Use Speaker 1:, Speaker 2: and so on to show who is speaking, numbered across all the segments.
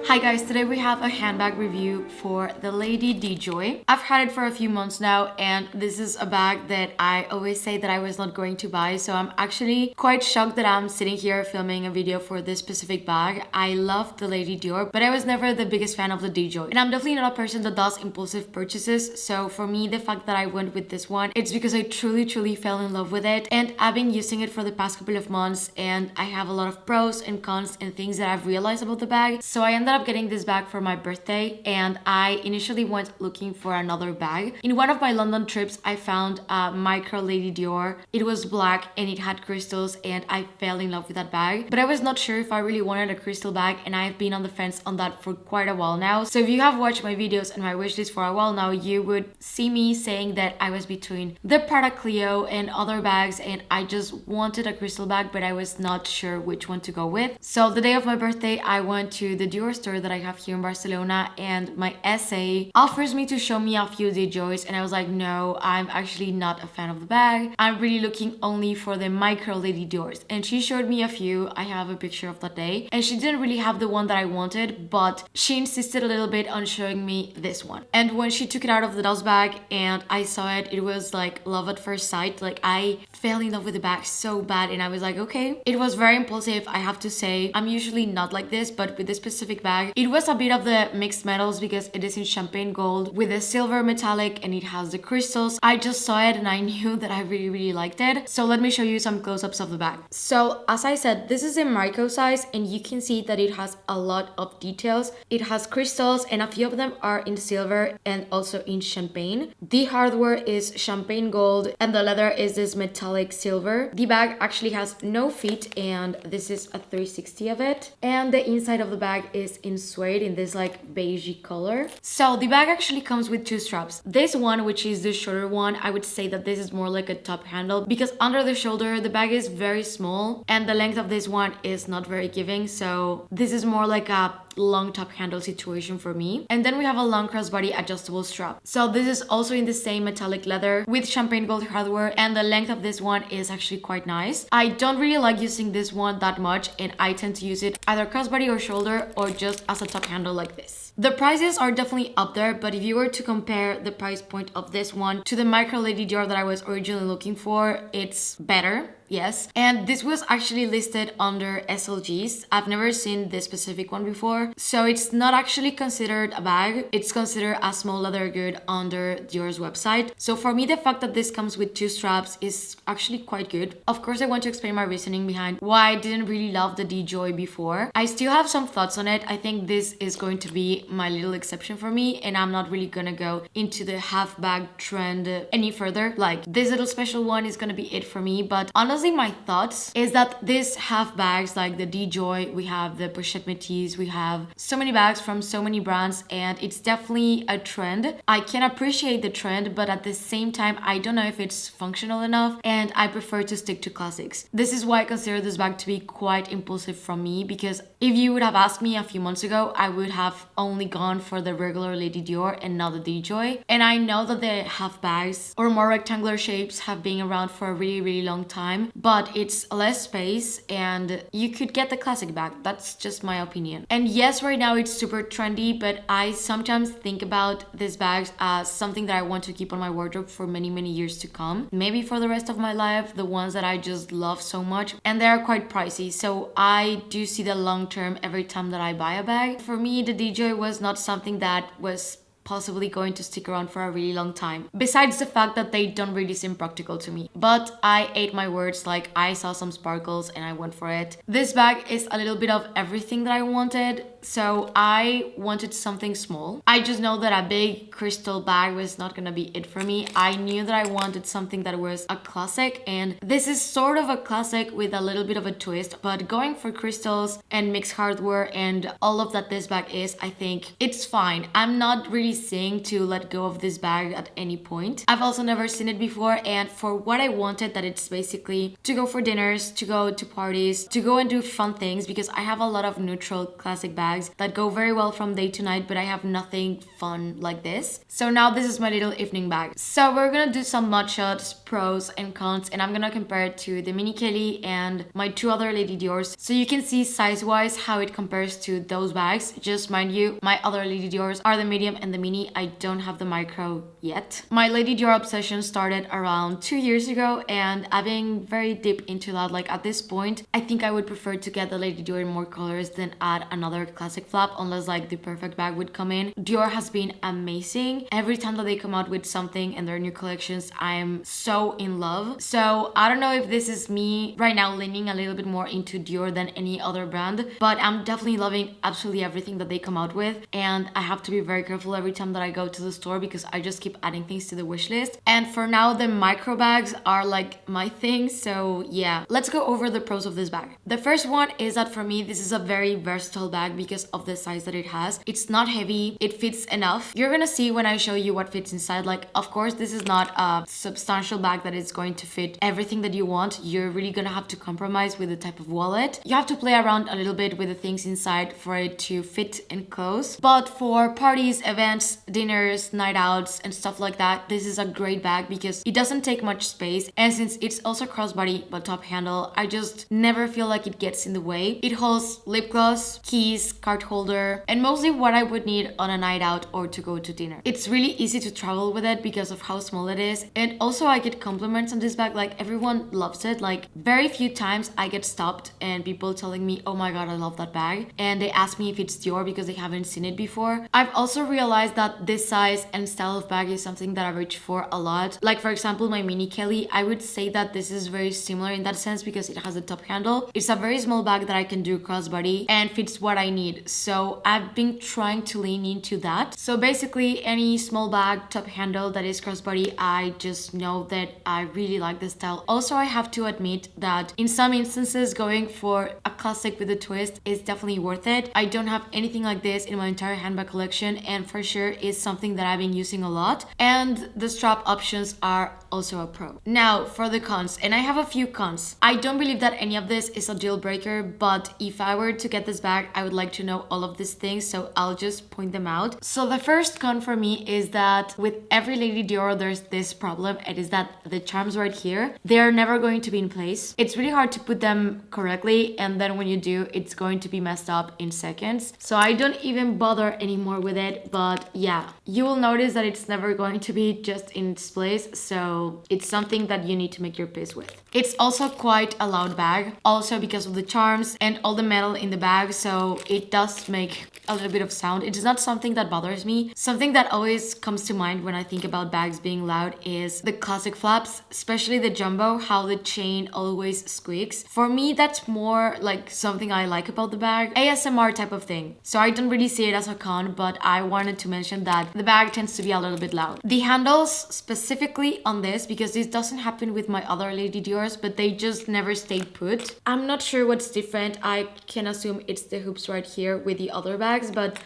Speaker 1: Hi guys, today we have a handbag review for the Lady Dior. I've had it for a few months now and this is a bag that I always say that I was not going to buy, so I'm actually quite shocked that I'm sitting here filming a video for this specific bag. I love the Lady Dior, but I was never the biggest fan of the Djoy. And I'm definitely not a person that does impulsive purchases, so for me the fact that I went with this one, it's because I truly fell in love with it and I've been using it for the past couple of months and I have a lot of pros and cons and things that I've realized about the bag. So I ended up getting this bag for my birthday and I initially went looking for another bag. In one of my London trips, I found a Micro Lady Dior. It was black and it had crystals and I fell in love with that bag. But I was not sure if I really wanted a crystal bag and I've been on the fence on that for quite a while now. So if you have watched my videos and my wishlist for a while now, you would see me saying that I was between the Prada Clio and other bags and I just wanted a crystal bag, but I was not sure which one to go with. So the day of my birthday, I went to the Dior store that I have here in Barcelona and my SA offers me to show me a few Djoys and I was like, no, I'm actually not a fan of the bag. I'm really looking only for the Micro Lady Diors, and she showed me a few. I have a picture of that day and she didn't really have the one that I wanted, but she insisted a little bit on showing me this one. And when she took it out of the dust bag and I saw it, it was like love at first sight. Like I fell in love with the bag so bad and I was like, okay. It was very impulsive, I have to say. I'm usually not like this, but with this specific bag, it was a bit of the mixed metals because it is in champagne gold with a silver metallic and it has the crystals. I just saw it and I knew that I really liked it. So let me show you some close-ups of the bag. So as I said, this is a micro size and you can see that it has a lot of details. It has crystals and a few of them are in silver and also in champagne. The hardware is champagne gold and the leather is this metallic silver. The bag actually has no feet and this is a 360 of it. And the inside of the bag is in suede in this like beigey color. So the bag actually comes with two straps. This one, which is the shorter one, I would say that this is more like a top handle because under the shoulder the bag is very small and the length of this one is not very giving, so this is more like a long top handle situation for me. And then we have a long crossbody adjustable strap. So this is also in the same metallic leather with champagne gold hardware and the length of this one is actually quite nice. I don't really like using this one that much and I tend to use it either crossbody or shoulder or just as a top handle like this. The prices are definitely up there, but if you were to compare the price point of this one to the Micro Lady Dior that I was originally looking for, it's better. Yes, and this was actually listed under SLGs. I've never seen this specific one before, so it's not actually considered a bag. It's considered a small leather good under Dior's website. So for me, the fact that this comes with two straps is actually quite good. Of course, I want to explain my reasoning behind why I didn't really love the Djoy before. I still have some thoughts on it. I think this is going to be my little exception for me, and I'm not really gonna go into the half bag trend any further. Like this little special one is gonna be it for me, but honestly, my thoughts is that these half bags like the Djoy, we have the pochette métis, we have so many bags from so many brands and it's definitely a trend. I can appreciate the trend, but at the same time, I don't know if it's functional enough and I prefer to stick to classics. This is why I consider this bag to be quite impulsive from me, because if you would have asked me a few months ago, I would have only gone for the regular Lady Dior and not the Djoy. And I know that the half bags or more rectangular shapes have been around for a really long time, but it's less space and you could get the classic bag. That's just my opinion. And yes, right now it's super trendy, but I sometimes think about these bags as something that I want to keep on my wardrobe for many years to come. Maybe for the rest of my life, the ones that I just love so much, and they are quite pricey. So I do see the long term every time that I buy a bag. For me, the Djoy was not something that was possibly going to stick around for a really long time, besides the fact that they don't really seem practical to me. But I ate my words, like I saw some sparkles and I went for it. This bag is a little bit of everything that I wanted, so I wanted something small. I just know that a big crystal bag was not gonna be it for me. I knew that I wanted something that was a classic, and this is sort of a classic with a little bit of a twist, but going for crystals and mixed hardware and all of that this bag is, I think it's fine. I'm not really saying to let go of this bag at any point. I've also never seen it before, and for what I wanted, that it's basically to go for dinners, to go to parties, to go and do fun things, because I have a lot of neutral classic bags bags that go very well from day to night, but I have nothing fun like this. So now this is my little evening bag. So we're gonna do some mod shots, pros and cons, and I'm gonna compare it to the Mini Kelly and my two other Lady Diors, so you can see size-wise how it compares to those bags. Just mind you, my other Lady Diors are the medium and the mini. I don't have the micro yet. My Lady Dior obsession started around 2 years ago, and I've been very deep into that. Like at this point, I think I would prefer to get the Lady Dior in more colors than add another classic flap, unless like the perfect bag would come in. Dior has been amazing. Every time that they come out with something in their new collections, I am so in love. So I don't know if this is me right now leaning a little bit more into Dior than any other brand, but I'm definitely loving absolutely everything that they come out with, and I have to be very careful every time that I go to the store because I just keep adding things to the wish list. And for now, the micro bags are like my thing. So yeah, let's go over the pros of this bag. The first one is that for me, this is a very versatile bag because of the size that it has. It's not heavy, it fits enough. You're gonna see when I show you what fits inside. Like, of course, this is not a substantial bag that is going to fit everything that you want. You're really gonna have to compromise with the type of wallet. You have to play around a little bit with the things inside for it to fit and close. But for parties, events, dinners, night outs, and stuff like that, this is a great bag because it doesn't take much space. And since it's also crossbody but top handle, I just never feel like it gets in the way. It holds lip gloss, keys, card holder, and mostly what I would need on a night out or to go to dinner. It's really easy to travel with it because of how small it is. And also I get compliments on this bag. Like everyone loves it. Like very few times I get stopped and people telling me, oh my god, I love that bag. And they ask me if it's Dior because they haven't seen it before. I've also realized that this size and style of bag is something that I reach for a lot. Like for example, my Mini Kelly, I would say that this is very similar in that sense because it has a top handle. It's a very small bag that I can do crossbody and fits what I need. So I've been trying to lean into that. So basically any small bag, top handle that is crossbody, I just know that I really like this style. Also, I have to admit that in some instances, going for a classic with a twist is definitely worth it. I don't have anything like this in my entire handbag collection, and for sure is something that I've been using a lot. And the strap options are also a pro. Now for the cons, and I have a few cons. I don't believe that any of this is a deal breaker, but if I were to get this bag, I would like to know all of these things, so I'll just point them out. So the first con for me is that with every Lady Dior, there's this problem. It is that the charms right here, they're never going to be in place. It's really hard to put them correctly, and then when you do, it's going to be messed up in seconds. So I don't even bother anymore with it, but yeah, you will notice that it's never going to be just in its place, so it's something that you need to make your peace with. It's also quite a loud bag, also because of the charms and all the metal in the bag, so it does make a little bit of sound. It is not something that bothers me. Something that always comes to mind when I think about bags being loud is the classic flaps, especially the jumbo, how the chain always squeaks. For me, that's more like something I like about the bag, ASMR type of thing. So I don't really see it as a con, but I wanted to mention that the bag tends to be a little bit loud. The handles specifically on this, because this doesn't happen with my other Lady Dior's, but they just never stayed put. I'm not sure what's different. I can assume it's the hoops right here with the other bags, but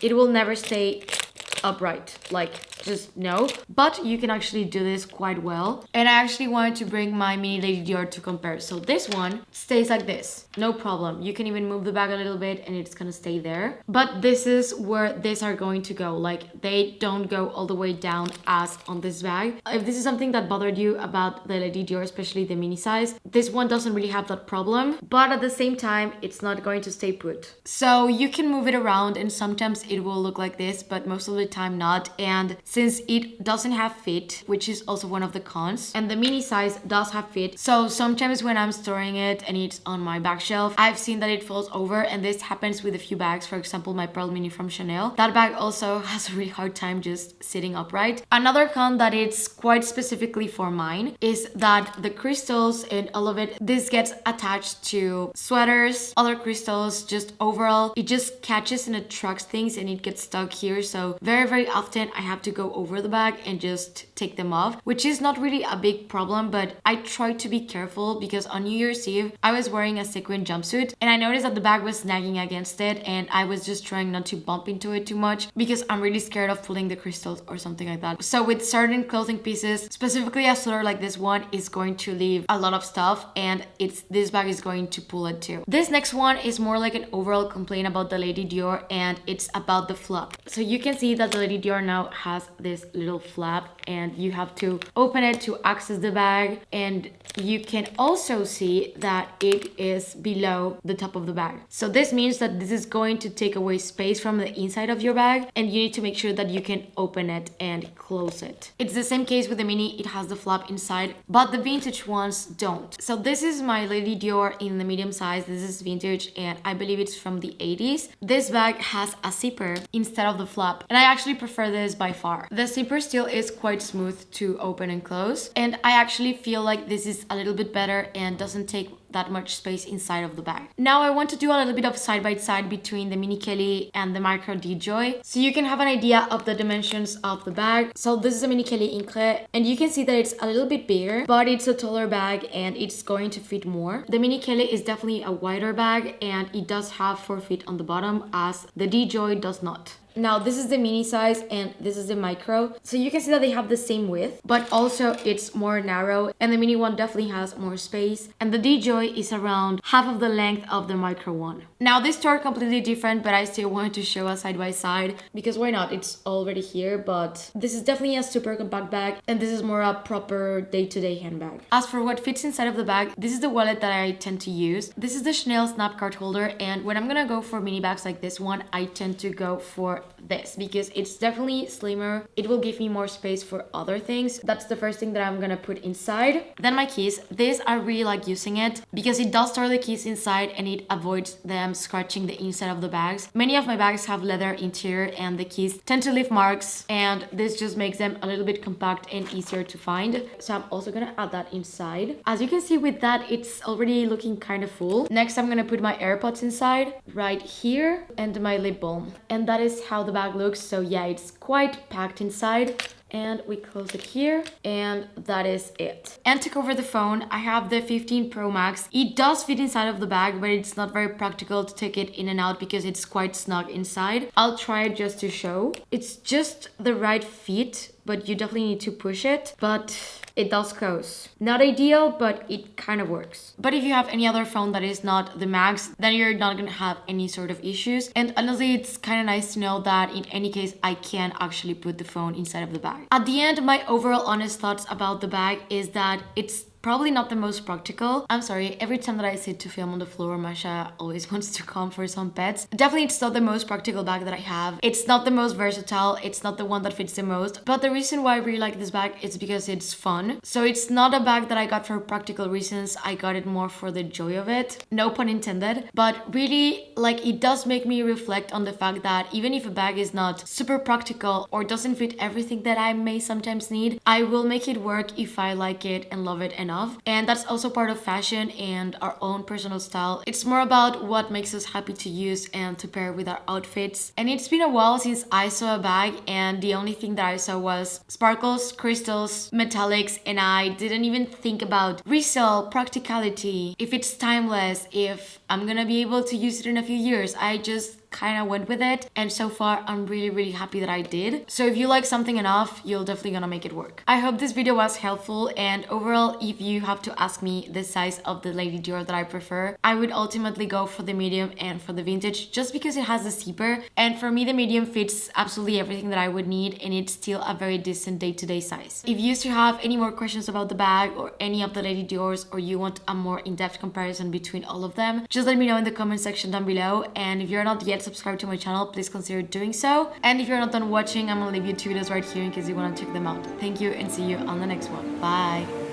Speaker 1: it will never stay upright, like just no. But you can actually do this quite well, and I actually wanted to bring my Mini Lady Dior to compare. So this one stays like this, no problem. You can even move the bag a little bit and it's gonna stay there. But this is where these are going to go, like they don't go all the way down as on this bag. If this is something that bothered you about the Lady Dior, especially the mini size, this one doesn't really have that problem, but at the same time it's not going to stay put. So you can move it around and sometimes it will look like this, but most of the time not. And since it doesn't have fit, which is also one of the cons, and the mini size does have fit, so sometimes when I'm storing it and it's on my back shelf, I've seen that it falls over, and this happens with a few bags. For example, my Pearl Mini from Chanel, that bag also has a really hard time just sitting upright. Another con that it's quite specifically for mine is that the crystals and all of it, this gets attached to sweaters, other crystals, just overall it just catches and attracts things and it gets stuck here. So very often I have to go over the bag and just take them off, which is not really a big problem, but I try to be careful because on New Year's Eve, I was wearing a sequin jumpsuit and I noticed that the bag was snagging against it, and I was just trying not to bump into it too much because I'm really scared of pulling the crystals or something like that. So with certain clothing pieces, specifically a sweater like this one is going to leave a lot of stuff, and this bag is going to pull it too. This next one is more like an overall complaint about the Lady Dior, and it's about the flap. So you can see that the Lady Dior now has this little flap, and you have to open it to access the bag, and you can also see that it is below the top of the bag. So this means that this is going to take away space from the inside of your bag, and you need to make sure that you can open it and close it. It's the same case with the mini. It has the flap inside, but the vintage ones don't. So this is my Lady Dior in the medium size. This is vintage, and I believe it's from the 80s. This bag has a zipper instead of the flap, and I actually prefer this by far. The zipper still is quite smooth to open and close, and I actually feel like this is a little bit better and doesn't take that much space inside of the bag. Now I want to do a little bit of side by side between the Mini Kelly and the Micro D-Joy, so you can have an idea of the dimensions of the bag. So this is a Mini Kelly Incre, and you can see that it's a little bit bigger, but it's a taller bag and it's going to fit more. The Mini Kelly is definitely a wider bag, and it does have 4 feet on the bottom, as the D-Joy does not. Now this is the mini size and this is the micro. So you can see that they have the same width, but also it's more narrow, and the mini one definitely has more space. And the D-Joy is around half of the length of the micro one. Now this two are completely different, but I still wanted to show a side by side because why not? It's already here, but this is definitely a super compact bag, and this is more a proper day-to-day handbag. As for what fits inside of the bag, this is the wallet that I tend to use. This is the Chanel Snap card holder, and when I'm gonna go for mini bags like this one, I tend to go for this because it's definitely slimmer. It will give me more space for other things. That's the first thing that I'm gonna put inside. Then my keys. This I really like using it because it does store the keys inside and it avoids them scratching the inside of the bags. Many of my bags have leather interior and the keys tend to leave marks, and this just makes them a little bit compact and easier to find. So I'm also gonna add that inside. As you can see with that, it's already looking kind of full. Next, I'm gonna put my AirPods inside right here and my lip balm, and that is how the bag looks. So yeah, it's quite packed inside, and we close it here, and that is it. And to cover the phone, I have the 15 Pro Max. It does fit inside of the bag, but it's not very practical to take it in and out because it's quite snug inside. I'll try it just to show. It's just the right fit, but you definitely need to push it, but it does close. Not ideal, but it kind of works. But if you have any other phone that is not the Max, then you're not gonna have any sort of issues. And honestly, it's kind of nice to know that in any case, I can actually put the phone inside of the bag. At the end, my overall honest thoughts about the bag is that it's probably not the most practical. I'm sorry, every time that I sit to film on the floor, Masha always wants to come for some pets. Definitely it's not the most practical bag that I have. It's not the most versatile. It's not the one that fits the most. But the reason why I really like this bag is because it's fun. So it's not a bag that I got for practical reasons. I got it more for the joy of it. No pun intended. But really, like, it does make me reflect on the fact that even if a bag is not super practical or doesn't fit everything that I may sometimes need, I will make it work if I like it and love it enough. And that's also part of fashion and our own personal style. It's more about what makes us happy to use and to pair with our outfits. And it's been a while since I saw a bag, and the only thing that I saw was sparkles, crystals, metallics, and I didn't even think about resale, practicality, if it's timeless, if I'm gonna be able to use it in a few years. I just kind of went with it, and so far I'm really happy that I did. So if you like something enough, you're definitely gonna make it work. I hope this video was helpful, and overall, if you have to ask me the size of the Lady Dior that I prefer, I would ultimately go for the medium and for the vintage just because it has the zipper, and for me the medium fits absolutely everything that I would need, and it's still a very decent day-to-day size. If you used to have any more questions about the bag or any of the Lady Diors, or you want a more in-depth comparison between all of them, just let me know in the comment section down below. And if you're not yet subscribed to my channel, please consider doing so. And if you're not done watching, I'm gonna leave you 2 videos right here in case you want to check them out. Thank you, and see you on the next one. Bye.